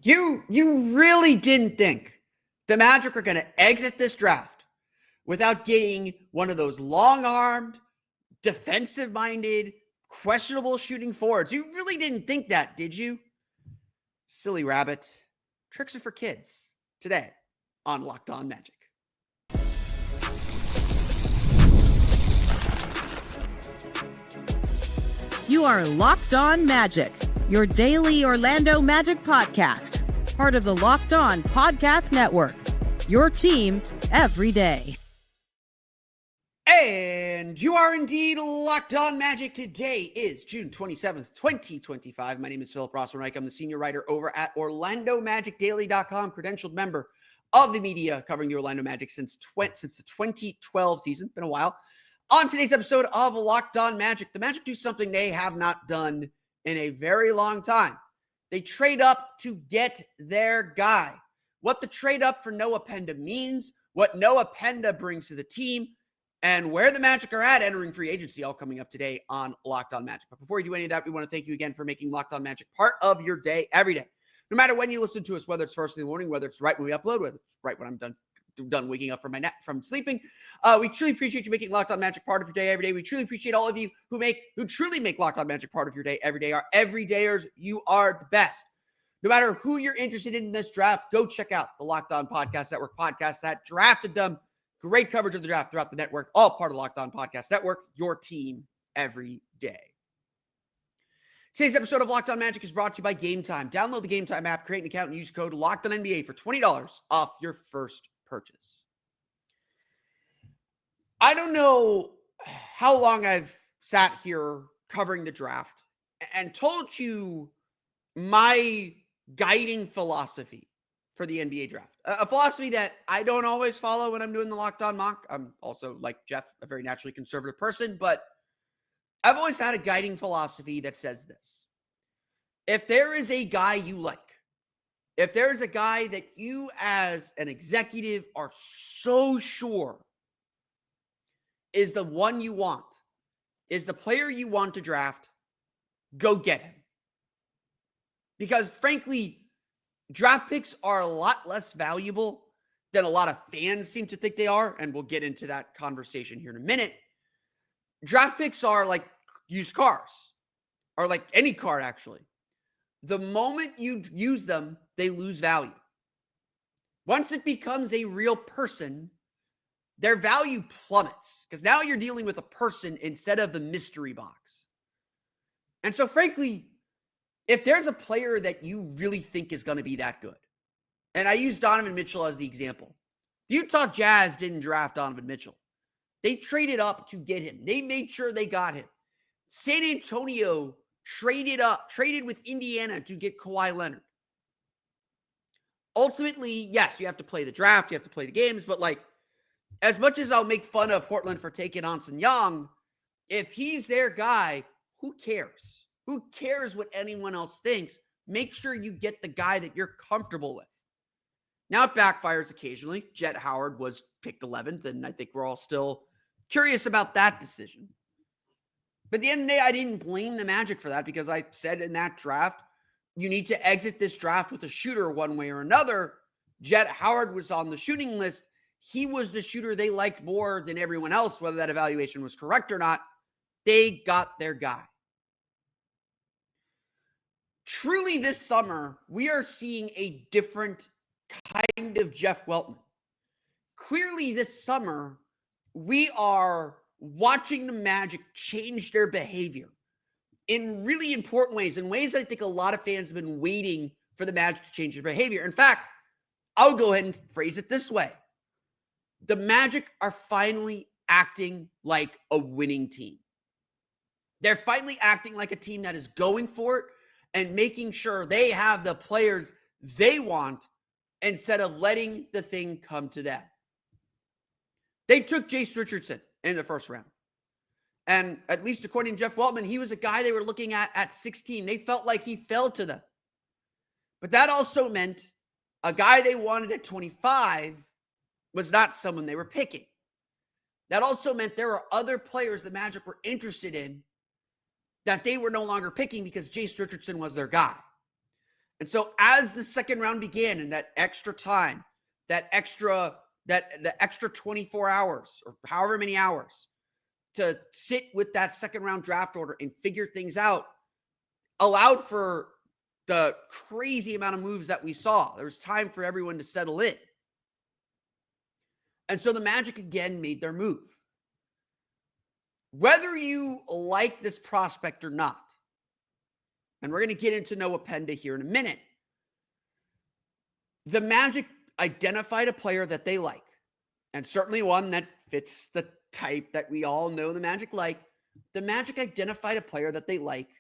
You really didn't think the Magic are going to exit this draft without getting one of those long-armed, defensive-minded, questionable shooting forwards. You really didn't think that, did you? Silly rabbit. Tricks are for kids. Today on Locked On Magic. You are Locked On Magic, your daily Orlando Magic podcast. Part of the Locked On Podcast Network, your team every day. And you are indeed Locked On Magic. Today is June 27th, 2025. My name is Philip Rossman-Reich. I'm the senior writer over at OrlandoMagicDaily.com, credentialed member of the media covering the Orlando Magic since the 2012 season. Been a while. On today's episode of Locked On Magic, the Magic do something they have not done in a very long time. They trade up to get their guy. What the trade up for Noah Penda means, what Noah Penda brings to the team, and where the Magic are at entering free agency, all coming up today on Locked On Magic. But before we do any of that, we want to thank you again for making Locked On Magic part of your day every day. No matter when you listen to us, whether it's first in the morning, whether it's right when we upload, whether it's right when I'm done waking up from sleeping. We truly appreciate you making Locked On Magic part of your day every day. We truly appreciate all of you who truly make Locked On Magic part of your day every day. Our everydayers, you are the best. No matter who you're interested in this draft, go check out the Locked On Podcast Network podcast that drafted them. Great coverage of the draft throughout the network, all part of Locked On Podcast Network, your team every day. Today's episode of Locked On Magic is brought to you by Game Time. Download the Game Time app, create an account, and use code LOCKEDONNBA for $20 off your first purchase. I don't know how long I've sat here covering the draft and told you my guiding philosophy for the NBA draft. A philosophy that I don't always follow when I'm doing the Locked On mock. I'm also, like Jeff, a very naturally conservative person, but I've always had a guiding philosophy that says this. If there is a guy you like, if there is a guy that you as an executive are so sure is the one you want, is the player you want to draft, go get him. Because frankly, draft picks are a lot less valuable than a lot of fans seem to think they are, and we'll get into that conversation here in a minute. Draft picks are like used cars, or like any car actually. The moment you use them, they lose value. Once it becomes a real person, their value plummets because now you're dealing with a person instead of the mystery box. And so frankly, if there's a player that you really think is going to be that good, and I use Donovan Mitchell as the example. The Utah Jazz didn't draft Donovan Mitchell. They traded up to get him. They made sure they got him. San Antonio traded with Indiana to get Kawhi Leonard. Ultimately, yes, you have to play the draft, you have to play the games, but like, as much as I'll make fun of Portland for taking Anson Young, if he's their guy, who cares? Who cares what anyone else thinks? Make sure you get the guy that you're comfortable with. Now it backfires occasionally. Jet Howard was picked 11th, and I think we're all still curious about that decision. But at the end of the day, I didn't blame the Magic for that because I said in that draft, you need to exit this draft with a shooter one way or another. Jet Howard was on the shooting list. He was the shooter they liked more than everyone else, whether that evaluation was correct or not. They got their guy. Truly this summer, we are seeing a different kind of Jeff Weltman. Clearly this summer, we are watching the Magic change their behavior in really important ways, in ways that I think a lot of fans have been waiting for the Magic to change their behavior. In fact, I'll go ahead and phrase it this way. The Magic are finally acting like a winning team. They're finally acting like a team that is going for it and making sure they have the players they want instead of letting the thing come to them. They took Jace Richardson in the first round. And at least according to Jeff Weltman, he was a guy they were looking at 16. They felt like he fell to them. But that also meant a guy they wanted at 25 was not someone they were picking. That also meant there were other players the Magic were interested in that they were no longer picking because Jace Richardson was their guy. And so as the second round began and that extra time, the extra 24 hours or however many hours to sit with that second round draft order and figure things out allowed for the crazy amount of moves that we saw. There was time for everyone to settle in. And so the Magic again made their move. Whether you like this prospect or not, and we're going to get into Noah Penda here in a minute, the Magic identified a player that they like, and certainly one that fits the type that we all know the Magic like. The Magic identified a player that they like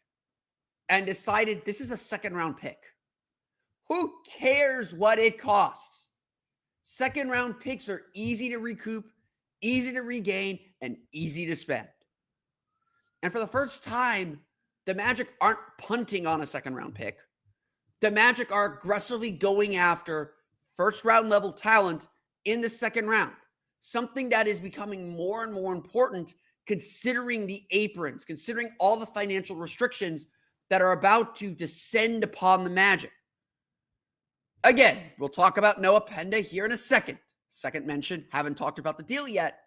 and decided this is a second-round pick. Who cares what it costs? Second-round picks are easy to recoup, easy to regain, and easy to spend. And for the first time, the Magic aren't punting on a second-round pick. The Magic are aggressively going after first-round level talent in the second round, something that is becoming more and more important considering the aprons, considering all the financial restrictions that are about to descend upon the Magic. Again, we'll talk about Noah Penda here in a second. Second mention, haven't talked about the deal yet.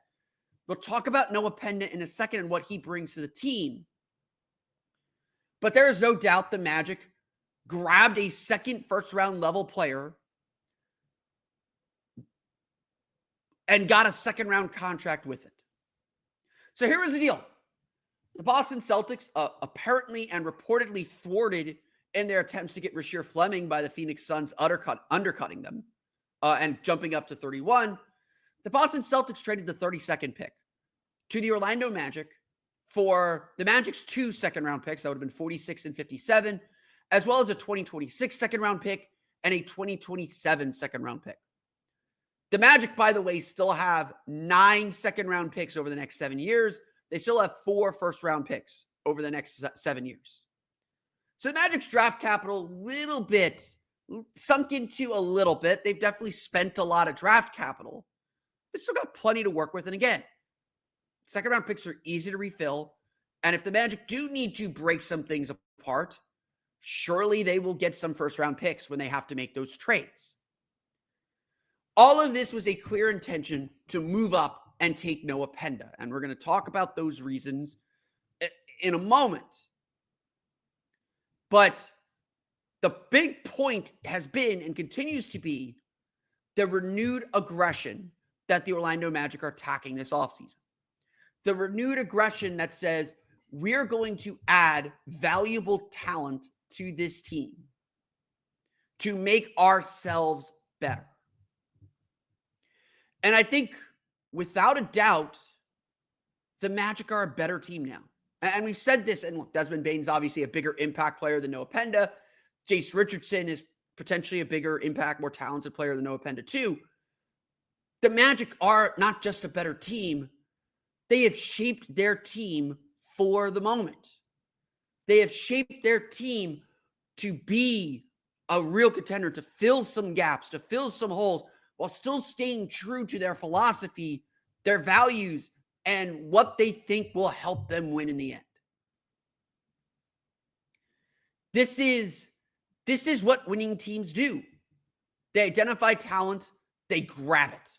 We'll talk about Noah Penda in a second and what he brings to the team. But there is no doubt the Magic grabbed a second first-round level player and got a second-round contract with it. So here was the deal. The Boston Celtics apparently and reportedly thwarted in their attempts to get Rasheer Fleming by the Phoenix Suns undercutting them and jumping up to 31. The Boston Celtics traded the 32nd pick to the Orlando Magic for the Magic's 2 second-round picks. That would have been 46 and 57, as well as a 2026 second-round pick and a 2027 second-round pick. The Magic, by the way, still have 9 second-round picks over the next 7 years. They still have 4 first-round picks over the next 7 years. So the Magic's draft capital, little bit, sunk into a little bit. They've definitely spent a lot of draft capital. They still got plenty to work with. And again, second-round picks are easy to refill. And if the Magic do need to break some things apart, surely they will get some first-round picks when they have to make those trades. All of this was a clear intention to move up and take Noah Penda. And we're going to talk about those reasons in a moment. But the big point has been and continues to be the renewed aggression that the Orlando Magic are attacking this offseason. The renewed aggression that says we're going to add valuable talent to this team to make ourselves better. And I think without a doubt, the Magic are a better team now. And we've said this, and look, Desmond Bane's obviously a bigger impact player than Noah Penda. Jace Richardson is potentially a bigger impact, more talented player than Noah Penda too. The Magic are not just a better team. They have shaped their team for the moment. They have shaped their team to be a real contender, to fill some gaps, to fill some holes, while still staying true to their philosophy, their values, and what they think will help them win in the end. This is what winning teams do. They identify talent, they grab it.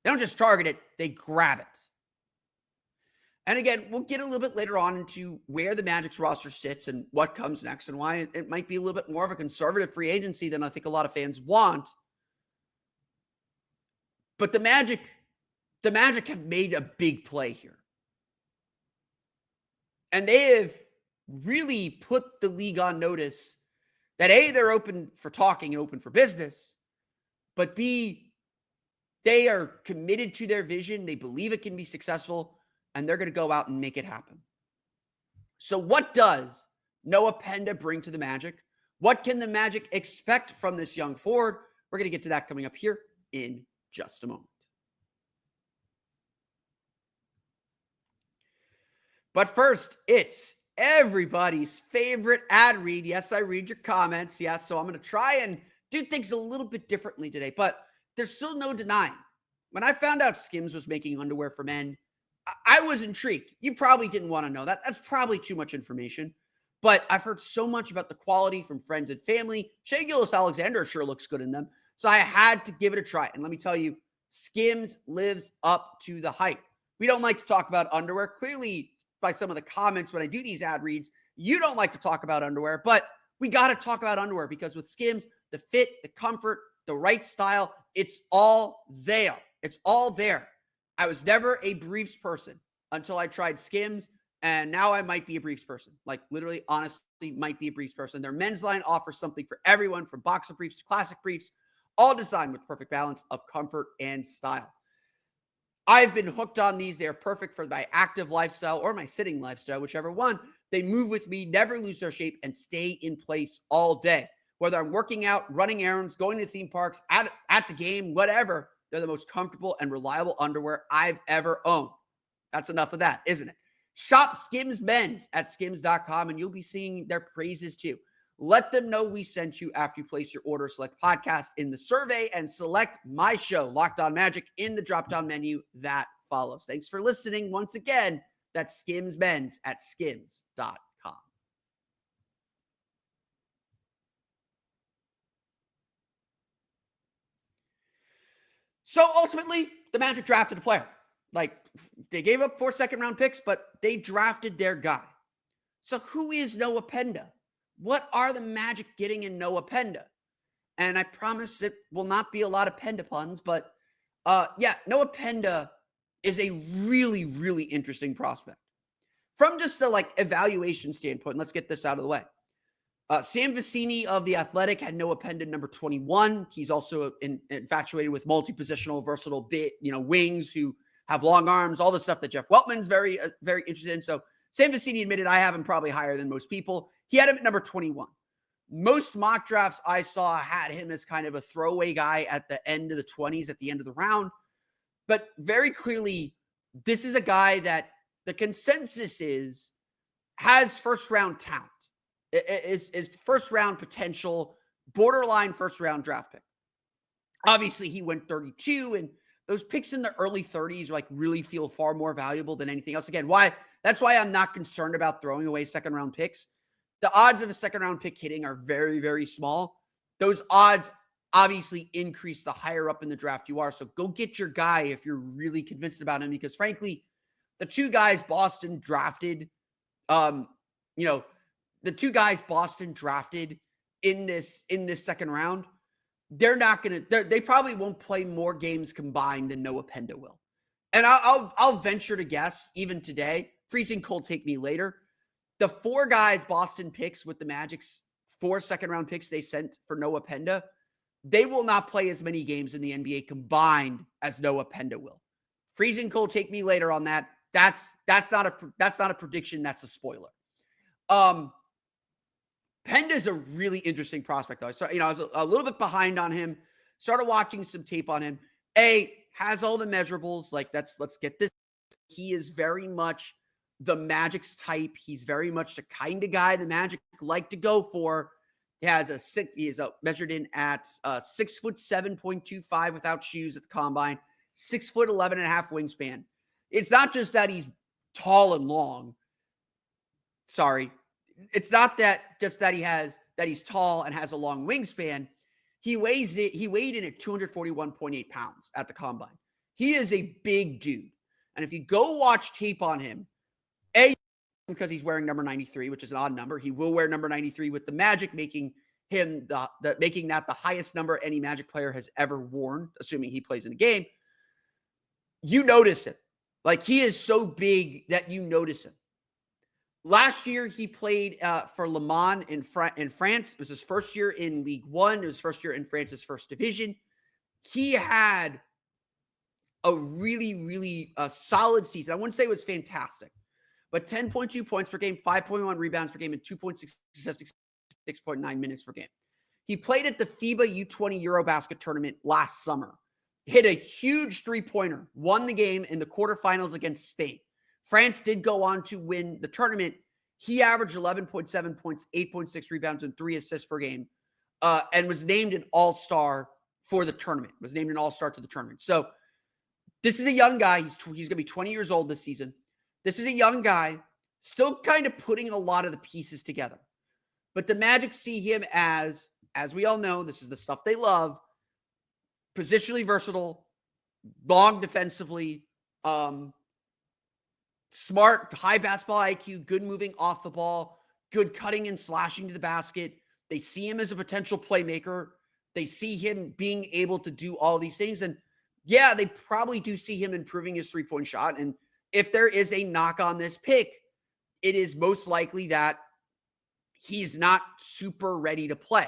They don't just target it, they grab it. And again, we'll get a little bit later on into where the Magic's roster sits and what comes next and why it might be a little bit more of a conservative free agency than I think a lot of fans want. But the Magic have made a big play here. And they have really put the league on notice that A, they're open for talking and open for business, but B, they are committed to their vision. They believe it can be successful, and they're going to go out and make it happen. So what does Noah Penda bring to the Magic? What can the Magic expect from this young forward? We're going to get to that coming up here in just a moment. But first, it's everybody's favorite ad read. Yes, I read your comments. Yes, so I'm going to try and do things a little bit differently today, but there's still no denying. When I found out Skims was making underwear for men, I was intrigued. You probably didn't want to know that. That's probably too much information. But I've heard so much about the quality from friends and family. Shea Gilgeous-Alexander sure looks good in them. So I had to give it a try. And let me tell you, Skims lives up to the hype. We don't like to talk about underwear. Clearly, by some of the comments when I do these ad reads, you don't like to talk about underwear, but we got to talk about underwear because with Skims, the fit, the comfort, the right style, it's all there. It's all there. I was never a briefs person until I tried Skims, and now I might be a briefs person. Like literally, honestly, might be a briefs person. Their men's line offers something for everyone from boxer briefs to classic briefs, all designed with perfect balance of comfort and style. I've been hooked on these. They are perfect for my active lifestyle or my sitting lifestyle, whichever one. They move with me, never lose their shape, and stay in place all day. Whether I'm working out, running errands, going to theme parks, at the game, whatever, they're the most comfortable and reliable underwear I've ever owned. That's enough of that, isn't it? Shop Skims Men's at skims.com, and you'll be seeing their praises too. Let them know we sent you after you place your order. Select podcast in the survey and select my show, Locked On Magic, in the drop-down menu that follows. Thanks for listening. Once again, that's Skims Men's at skims.com. So ultimately, the Magic drafted a player. Like, they gave up 4 second-round picks, but they drafted their guy. So who is Noah Penda? What are the Magic getting in Noah Penda? And I promise it will not be a lot of Penda puns, but Noah Penda is a really, really interesting prospect. From just a evaluation standpoint, let's get this out of the way. Sam Vecini of The Athletic had Noah Penda number 21. He's also infatuated with multi-positional, versatile wings who have long arms, all the stuff that Jeff Weltman's very, very interested in. So Sam Vecini admitted I have him probably higher than most people. He had him at number 21. Most mock drafts I saw had him as kind of a throwaway guy at the end of the 20s, at the end of the round. But very clearly, this is a guy that the consensus has first-round talent. Is first-round potential, borderline first-round draft pick. Obviously, he went 32, and those picks in the early 30s really feel far more valuable than anything else. Again, that's why I'm not concerned about throwing away second-round picks. The odds of a second-round pick hitting are very, very small. Those odds obviously increase the higher up in the draft you are. So go get your guy if you're really convinced about him, because frankly, the two guys Boston drafted, in this second round, they probably won't play more games combined than Noah Penda will. And I'll venture to guess, even today, freezing cold take me later, the 4 guys Boston picks with the Magic's 4 second-round picks they sent for Noah Penda, they will not play as many games in the NBA combined as Noah Penda will. Freezing cold take me later on that. That's not a prediction. That's a spoiler. Penda's a really interesting prospect, though. So, I was a little bit behind on him. Started watching some tape on him. Has all the measurables. Let's get this. He is very much the Magic's type. He's very much the kind of guy the Magic like to go for. He is measured in at 6'7.25" without shoes at the combine, 6'11.5" wingspan. It's not just that he's tall and long. Sorry. It's not that he's tall and has a long wingspan. He weighed in at 241.8 pounds at the combine. He is a big dude. And if you go watch tape on him, because he's wearing number 93, which is an odd number, he will wear number 93 with the Magic, making him making that the highest number any Magic player has ever worn, assuming he plays in a game. You notice him. He is so big that you notice him. Last year, he played for Le Mans in France. It was his first year in League One. It was his first year in France's first division. He had a really, really solid season. I wouldn't say it was fantastic, but 10.2 points per game, 5.1 rebounds per game, and 2.6 assists, 6.9 minutes per game. He played at the FIBA U20 Eurobasket tournament last summer. Hit a huge three-pointer, won the game in the quarterfinals against Spain. France did go on to win the tournament. He averaged 11.7 points, 8.6 rebounds, and 3 assists per game, and was named an all-star for the tournament, was named an all-star to the tournament. So this is a young guy. He's going to be 20 years old this season. This is a young guy Still kind of putting a lot of the pieces together. But the Magic see him as we all know, this is the stuff they love, positionally versatile, long defensively, smart, high basketball IQ, good moving off the ball, good cutting and slashing to the basket. They see him as a potential playmaker. They see him being able to do all these things. And yeah, they probably do see him improving his three-point shot. And if there is a knock on this pick, it is most likely that he's not super ready to play.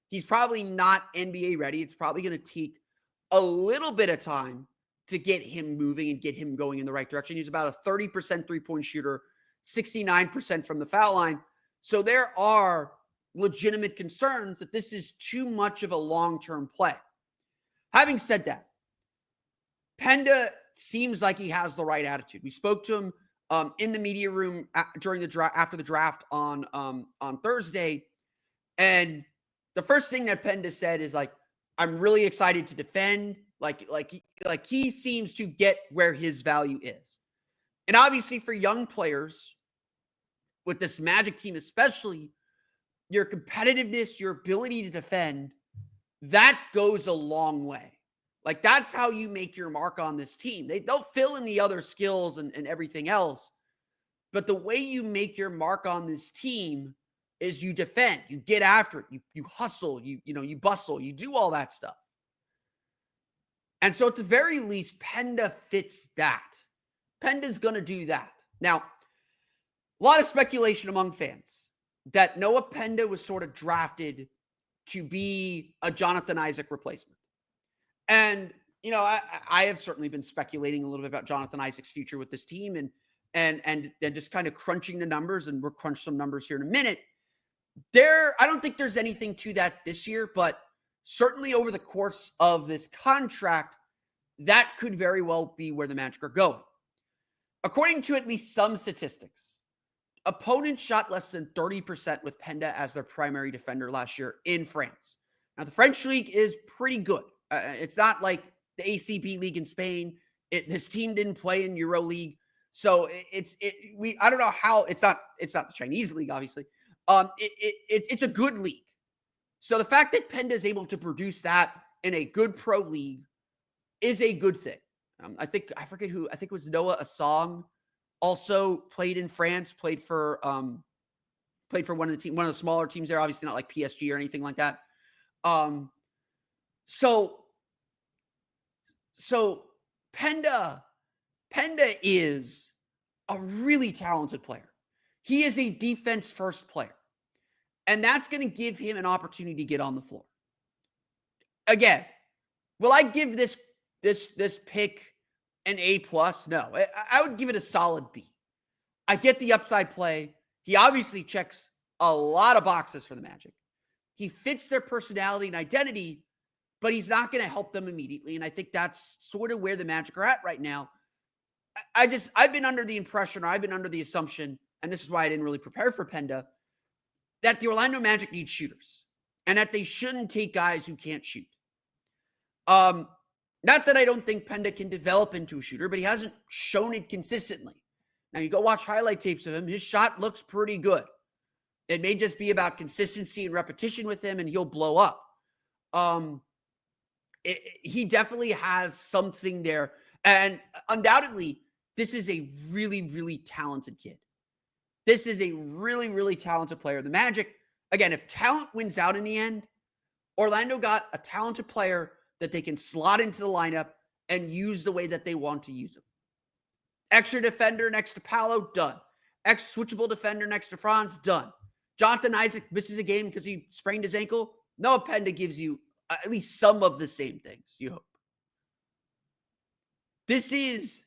He's probably not NBA ready. It's probably going to take a little bit of time to get him moving and get him going in the right direction. He's about a 30% three-point shooter, 69% from the foul line. So there are legitimate concerns that this is too much of a long-term play. Having said that, Penda seems like he has the right attitude. We spoke to him in the media room during the draft, after the draft on Thursday, and the first thing that Penda said is like, "I'm really excited to defend." Like he seems to get where his value is, and obviously for young players with this Magic team, especially, your competitiveness, your ability to defend, that goes a long way. Like, that's how you make your mark on this team. They'll fill in the other skills and everything else. But the way you make your mark on this team is you defend, you get after it, you hustle, you bustle, you do all that stuff. And so at the very least, Penda fits that. Penda's going to do that. Now, a lot of speculation among fans that Noah Penda was sort of drafted to be a Jonathan Isaac replacement. And, I have certainly been speculating a little bit about Jonathan Isaac's future with this team and just kind of crunching the numbers, and we'll crunch some numbers here in a minute. I don't think there's anything to that this year, but certainly over the course of this contract, that could very well be where the Magic are going. According to at least some statistics, opponents shot less than 30% with Penda as their primary defender last year in France. Now, the French league is pretty good. It's not like the ACB league in Spain. This team didn't play in Euro League. So I don't know how it's not the Chinese league, obviously. It's a good league. So the fact that Penda is able to produce that in a good pro league is a good thing. I think it was Noah Asong also played in France, played for one of the smaller teams there, obviously not like PSG or anything like that. So Penda is a really talented player. He is a defense first player. And that's going to give him an opportunity to get on the floor. Again, will I give this pick an A+? No. I would give it a solid B. I get the upside play. He obviously checks a lot of boxes for the Magic. He fits their personality and identity, but he's not going to help them immediately. And I think that's sort of where the Magic are at right now. I've been under the impression, or I've been under the assumption, and this is why I didn't really prepare for Penda, that the Orlando Magic need shooters and that they shouldn't take guys who can't shoot. Not that I don't think Penda can develop into a shooter, but he hasn't shown it consistently. Now, you go watch highlight tapes of him. His shot looks pretty good. It may just be about consistency and repetition with him, and he'll blow up. He definitely has something there. And undoubtedly, this is a really, really talented kid. This is a really, really talented player. The Magic, again, if talent wins out in the end, Orlando got a talented player that they can slot into the lineup and use the way that they want to use him. Extra defender next to Paolo, done. Extra switchable defender next to Franz, done. Jonathan Isaac misses a game because he sprained his ankle. Noah Penda gives you at least some of the same things, you hope. This is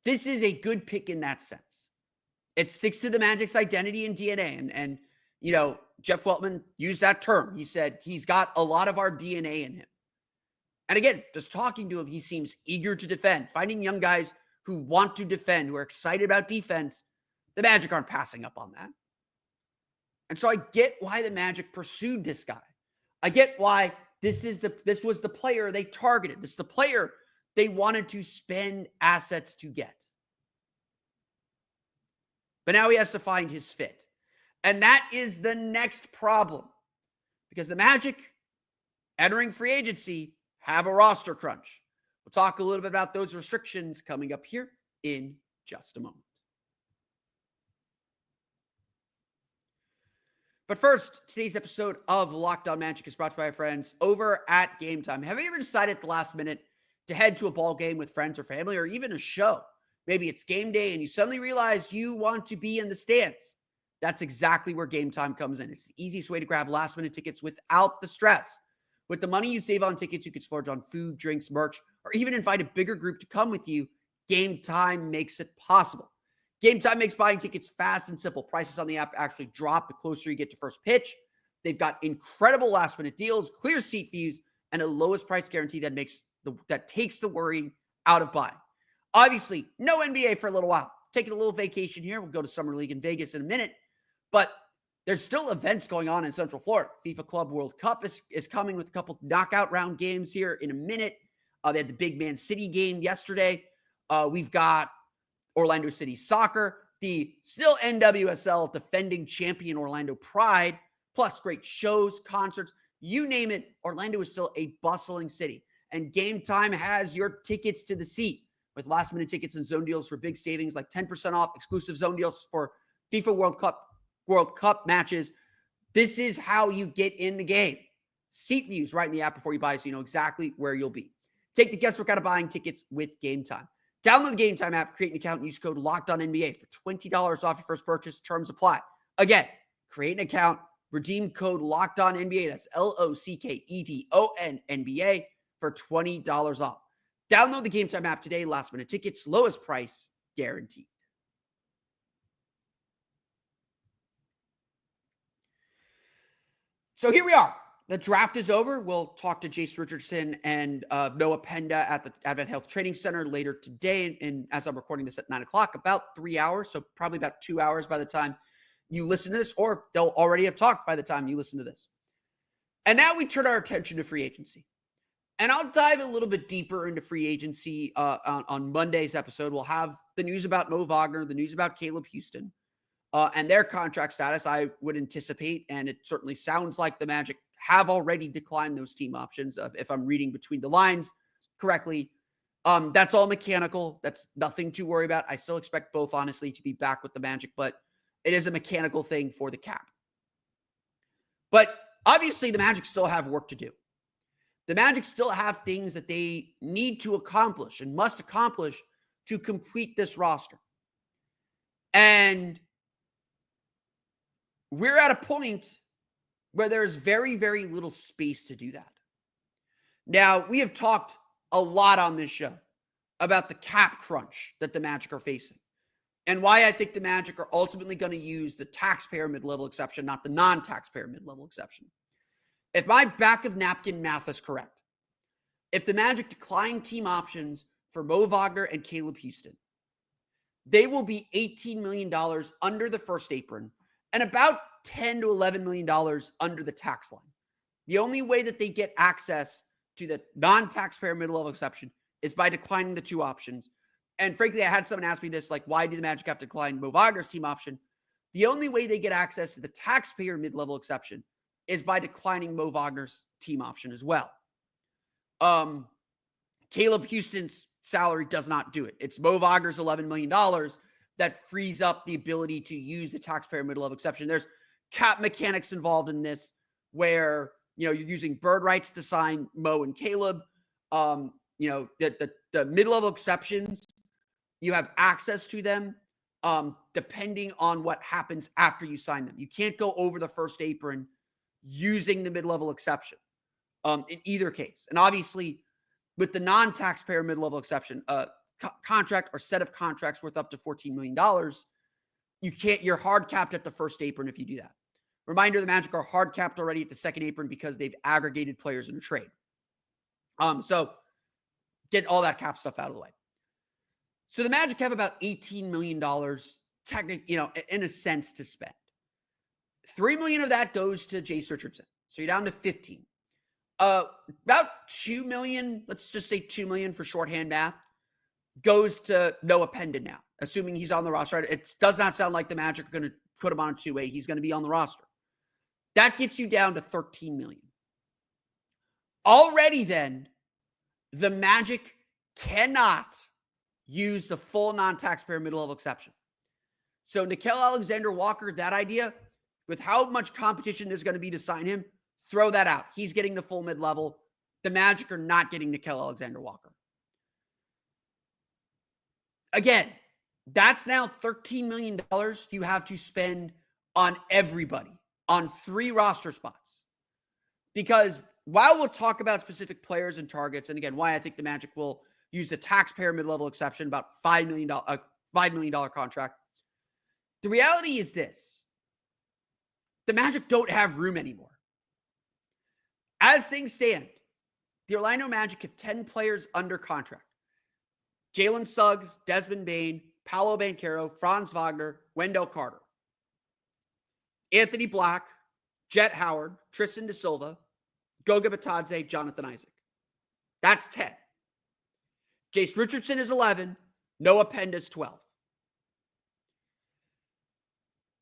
a good pick in that sense. It sticks to the Magic's identity and DNA. And Jeff Weltman used that term. He said he's got a lot of our DNA in him. And again, just talking to him, he seems eager to defend. Finding young guys who want to defend, who are excited about defense, the Magic aren't passing up on that. And so I get why the Magic pursued this guy. I get why this was the player they targeted. This is the player they wanted to spend assets to get. But now he has to find his fit. And that is the next problem. Because the Magic, entering free agency, have a roster crunch. We'll talk a little bit about those restrictions coming up here in just a moment. But first, today's episode of Locked On Magic is brought to you by our friends over at Game Time. Have you ever decided at the last minute to head to a ball game with friends or family, or even a show? Maybe it's game day and you suddenly realize you want to be in the stands. That's exactly where Game Time comes in. It's the easiest way to grab last minute tickets without the stress. With the money you save on tickets, you can splurge on food, drinks, merch, or even invite a bigger group to come with you. Game Time makes it possible. Game Time makes buying tickets fast and simple. Prices on the app actually drop the closer you get to first pitch. They've got incredible last minute deals, clear seat views, and a lowest price guarantee that takes the worry out of buying. Obviously, no NBA for a little while. Taking a little vacation here. We'll go to Summer League in Vegas in a minute. But there's still events going on in Central Florida. FIFA Club World Cup is coming with a couple knockout round games here in a minute. They had the big Man City game yesterday. We've got Orlando City Soccer, the still NWSL defending champion Orlando Pride, plus great shows, concerts, you name it. Orlando is still a bustling city. And Game Time has your tickets to the seat with last minute tickets and zone deals for big savings like 10% off, exclusive zone deals for FIFA World Cup matches. This is how you get in the game. Seat views right in the app before you buy so you know exactly where you'll be. Take the guesswork out of buying tickets with Game Time. Download the Game Time app, create an account, and use code LOCKEDONNBA for $20 off your first purchase. Terms apply. Again, create an account, redeem code LOCKEDONNBA. That's LOCKEDONNBA for $20 off. Download the Game Time app today. Last minute tickets, lowest price guaranteed. So here we are. The draft is over. We'll talk to Jace Richardson and Noah Penda at the Advent Health Training Center later today. And as I'm recording this at 9 o'clock, about 3 hours. So probably about 2 hours by the time you listen to this, or they'll already have talked by the time you listen to this. And now we turn our attention to free agency. And I'll dive a little bit deeper into free agency on Monday's episode. We'll have the news about Mo Wagner, the news about Caleb Houston, and their contract status. I would anticipate, and it certainly sounds like the Magic have already declined those team options, if I'm reading between the lines correctly. That's all mechanical. That's nothing to worry about. I still expect both, honestly, to be back with the Magic, but it is a mechanical thing for the cap. But obviously, the Magic still have work to do. The Magic still have things that they need to accomplish and must accomplish to complete this roster. And we're at a point where there's very, very little space to do that. Now, we have talked a lot on this show about the cap crunch that the Magic are facing and why I think the Magic are ultimately going to use the taxpayer mid-level exception, not the non-taxpayer mid-level exception. If my back of napkin math is correct, if the Magic decline team options for Mo Wagner and Caleb Houston, they will be $18 million under the first apron and about $10 to $11 million under the tax line. The only way that they get access to the non-taxpayer mid-level exception is by declining the two options. And frankly, I had someone ask me this, like, why do the Magic have to decline Mo Wagner's team option? The only way they get access to the taxpayer mid-level exception is by declining Mo Wagner's team option as well. Caleb Houston's salary does not do it. It's Mo Wagner's $11 million that frees up the ability to use the taxpayer mid-level exception. There's cap mechanics involved in this where, you're using bird rights to sign Mo and Caleb. The mid-level exceptions, you have access to them depending on what happens after you sign them. You can't go over the first apron using the mid-level exception in either case. And obviously, with the non-taxpayer mid-level exception, contract or set of contracts worth up to $14 million, you're hard capped at the first apron if you do that. Reminder, the Magic are hard capped already at the second apron because they've aggregated players in a trade. So get all that cap stuff out of the way. So the Magic have about $18 million, in a sense, to spend. $3 million of that goes to Jace Richardson. So you're down to 15. About $2 million, let's just say $2 million for shorthand math, goes to Noah Penda now, assuming he's on the roster. It does not sound like the Magic are going to put him on a two-way. He's going to be on the roster. That gets you down to $13 million. Already then, the Magic cannot use the full non-taxpayer mid-level exception. So Nickeil Alexander-Walker, that idea, with how much competition there's going to be to sign him, throw that out. He's getting the full mid-level. The Magic are not getting Nickeil Alexander-Walker. Again, that's now $13 million you have to spend on everybody, on 3 roster spots. Because while we'll talk about specific players and targets, and again, why I think the Magic will use the taxpayer mid-level exception, about $5 million contract, the reality is this. The Magic don't have room anymore. As things stand, the Orlando Magic have 10 players under contract. Jalen Suggs, Desmond Bane, Paolo Banchero, Franz Wagner, Wendell Carter, Anthony Black, Jet Howard, Tristan Da Silva, Goga Bitadze, Jonathan Isaac. That's 10. Jace Richardson is 11. Noah Penda is 12.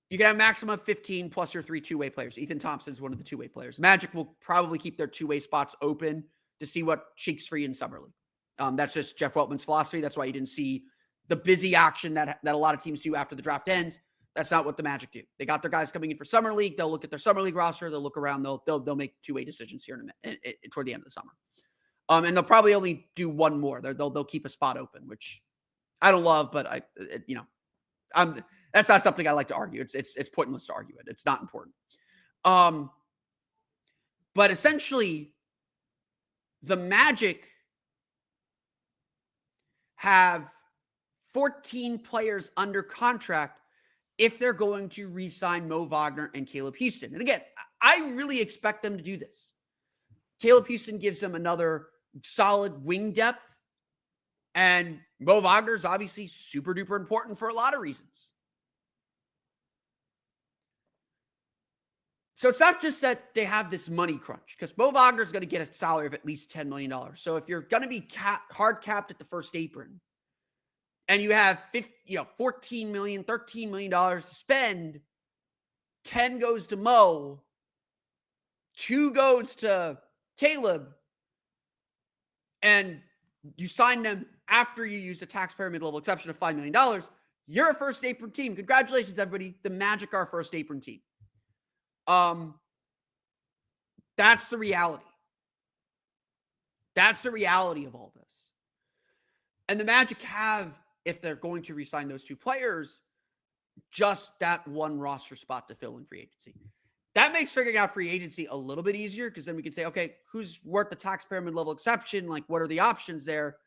You can have a maximum of 15 plus your 3 two-way players. Ethan Thompson is one of the two-way players. Magic will probably keep their two-way spots open to see what shakes free in Summer League. That's just Jeff Weltman's philosophy. That's why you didn't see the busy action that a lot of teams do after the draft ends. That's not what the Magic do. They got their guys coming in for Summer League. They'll look at their Summer League roster. They'll look around. They'll make two-way decisions here toward the end of the summer. And they'll probably only do one more. They'll keep a spot open, which I don't love, but that's not something I like to argue. It's pointless to argue it. It's not important. But essentially, the Magic have 14 players under contract if they're going to re-sign Mo Wagner and Caleb Houston. And again, I really expect them to do this. Caleb Houston gives them another solid wing depth, and Mo Wagner is obviously super duper important for a lot of reasons. So it's not just that they have this money crunch, because Mo Wagner is going to get a salary of at least $10 million. So if you're going to be hard capped at the first apron, and you have $14 million, $13 million to spend, 10 goes to Mo, 2 goes to Caleb, and you sign them after you use the taxpayer mid-level exception of $5 million, you're a first apron team. Congratulations, everybody. The Magic are a first apron team. That's the reality. That's the reality of all this. And the Magic have, if they're going to re-sign those 2 players, just that one roster spot to fill in free agency. That makes figuring out free agency a little bit easier, because then we can say, okay, who's worth the taxpayer mid-level exception? Like, what are the options there?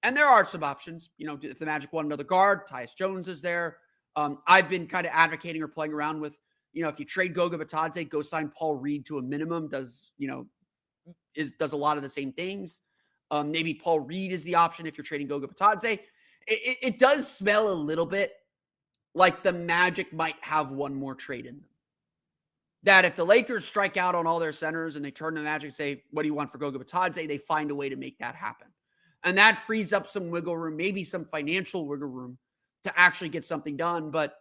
And there are some options. If the Magic want another guard, Tyus Jones is there. I've been kind of advocating or playing around with, if you trade Goga Bitadze, go sign Paul Reed to a minimum, does a lot of the same things. Maybe Paul Reed is the option if you're trading Goga Bitadze. It does smell a little bit like the Magic might have one more trade in them. That if the Lakers strike out on all their centers and they turn to the Magic and say, what do you want for Goga Bitadze? They find a way to make that happen. And that frees up some wiggle room, maybe some financial wiggle room to actually get something done. But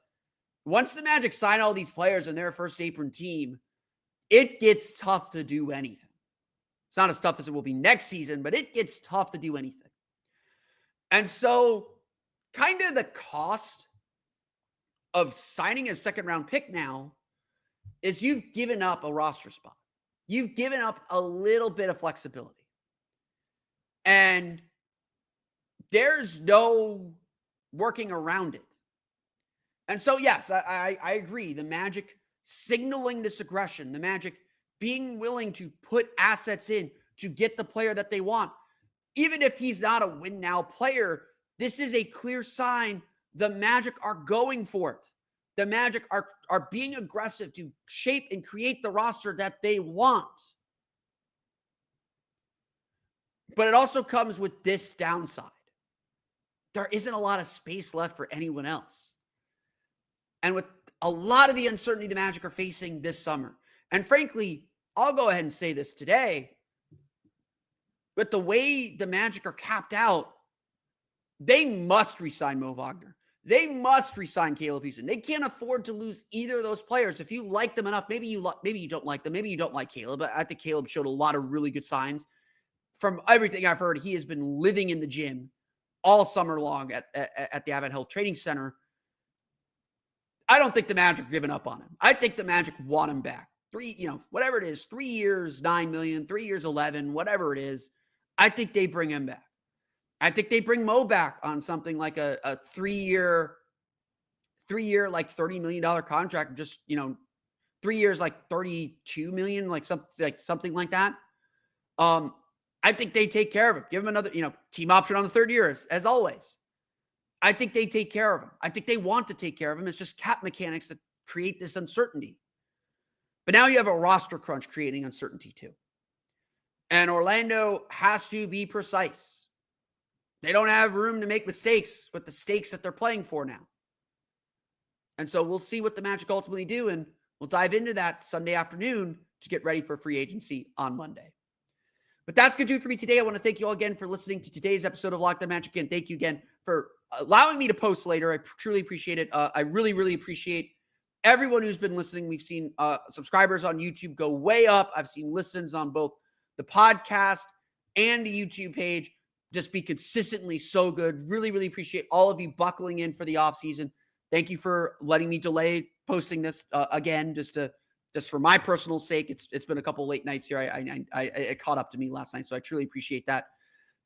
once the Magic sign all these players and they're a first apron team, it gets tough to do anything. It's not as tough as it will be next season, but it gets tough to do anything. And so kind of the cost of signing a second round pick now is you've given up a roster spot. You've given up a little bit of flexibility. And there's no working around it. And so, yes, I agree. The Magic signaling this aggression, the Magic being willing to put assets in to get the player that they want. Even if he's not a win now player, this is a clear sign the Magic are going for it. The Magic are being aggressive to shape and create the roster that they want. But it also comes with this downside. There isn't a lot of space left for anyone else. And with a lot of the uncertainty the Magic are facing this summer, and frankly, I'll go ahead and say this today, but the way the Magic are capped out, they must re-sign Mo Wagner. They must re-sign Caleb Houston. They can't afford to lose either of those players. If you like them enough, maybe you don't like them. Maybe you don't like Caleb. But I think Caleb showed a lot of really good signs. From everything I've heard, he has been living in the gym all summer long at the Advent Health Training Center. I don't think the Magic are giving up on him. I think the Magic want him back. Whatever it is, 3 years, $9 million, 3 years, 11, whatever it is. I think they bring him back. I think they bring Mo back on something like a 3-year, like $30 million contract. Just, 3 years, like $32 million, like something like that. I think they take care of him. Give him another, team option on the 3rd year, as always. I think they take care of him. I think they want to take care of him. It's just cap mechanics that create this uncertainty. But now you have a roster crunch creating uncertainty too. And Orlando has to be precise. They don't have room to make mistakes with the stakes that they're playing for now. And so we'll see what the Magic ultimately do, and we'll dive into that Sunday afternoon to get ready for free agency on Monday. But that's going to do it for me today. I want to thank you all again for listening to today's episode of Locked On Magic. Again, thank you again for allowing me to post later. I truly appreciate it. I really, really appreciate everyone who's been listening. We've seen subscribers on YouTube go way up. I've seen listens on both the podcast and the YouTube page just be consistently so good. Really, really appreciate all of you buckling in for the offseason. Thank you for letting me delay posting this again, just for my personal sake. It's been a couple late nights here. It caught up to me last night, so I truly appreciate that.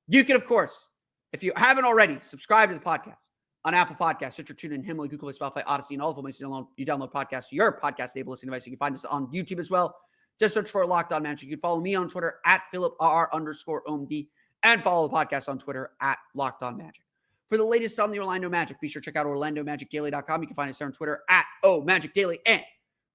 You can, of course, if you haven't already, subscribe to the podcast on Apple Podcasts, Stitcher, TuneIn, Himalaya, Google Play, Spotify, Odyssey, and all of them. You download podcasts to your podcast-enabled listening device. You can find us on YouTube as well. Just search for Locked On Magic. You can follow me on Twitter at @PhilipRR_OMD and follow the podcast on Twitter at Locked On Magic. For the latest on the Orlando Magic, be sure to check out OrlandoMagicDaily.com. You can find us there on Twitter at @OMagicDaily. And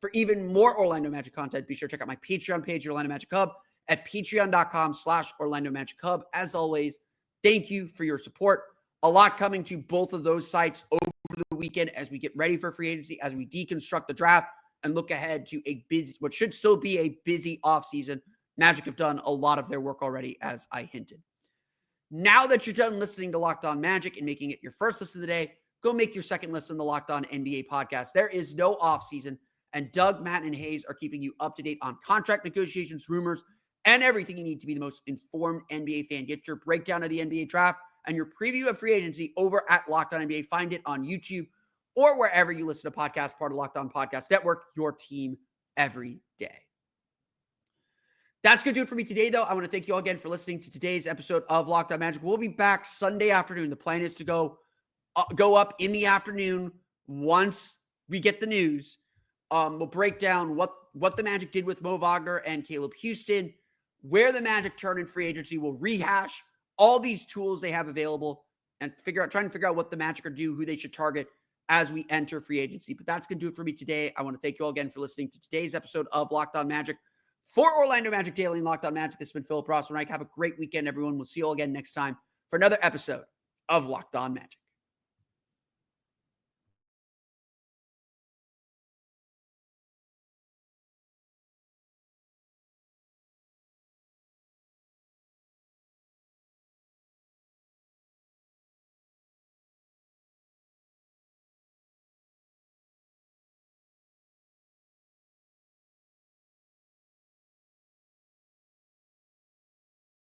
for even more Orlando Magic content, be sure to check out my Patreon page, Orlando Magic Hub, at patreon.com/Orlando Magic Hub. As always, thank you for your support. A lot coming to both of those sites over the weekend as we get ready for free agency, as we deconstruct the draft and look ahead to what should still be a busy offseason. Magic have done a lot of their work already, as I hinted. Now that you're done listening to Locked On Magic and making it your first listen of the day, go make your second listen to the Locked On NBA podcast. There is no offseason, and Doug, Matt, and Hayes are keeping you up to date on contract negotiations, rumors, and everything you need to be the most informed NBA fan. Get your breakdown of the NBA draft and your preview of free agency over at Locked On NBA. Find it on YouTube or wherever you listen to podcasts, part of Locked On Podcast Network, your team every day. That's going to do it for me today, though. I want to thank you all again for listening to today's episode of Locked On Magic. We'll be back Sunday afternoon. The plan is to go up in the afternoon once we get the news. We'll break down what the Magic did with Mo Wagner and Caleb Houston, where the Magic turn in free agency. We'll rehash all these tools they have available and trying to figure out what the Magic are due, who they should target as we enter free agency. But that's going to do it for me today. I want to thank you all again for listening to today's episode of Locked On Magic. For Orlando Magic Daily and Locked On Magic, this has been Philip Rossman. Have a great weekend, everyone. We'll see you all again next time for another episode of Locked On Magic.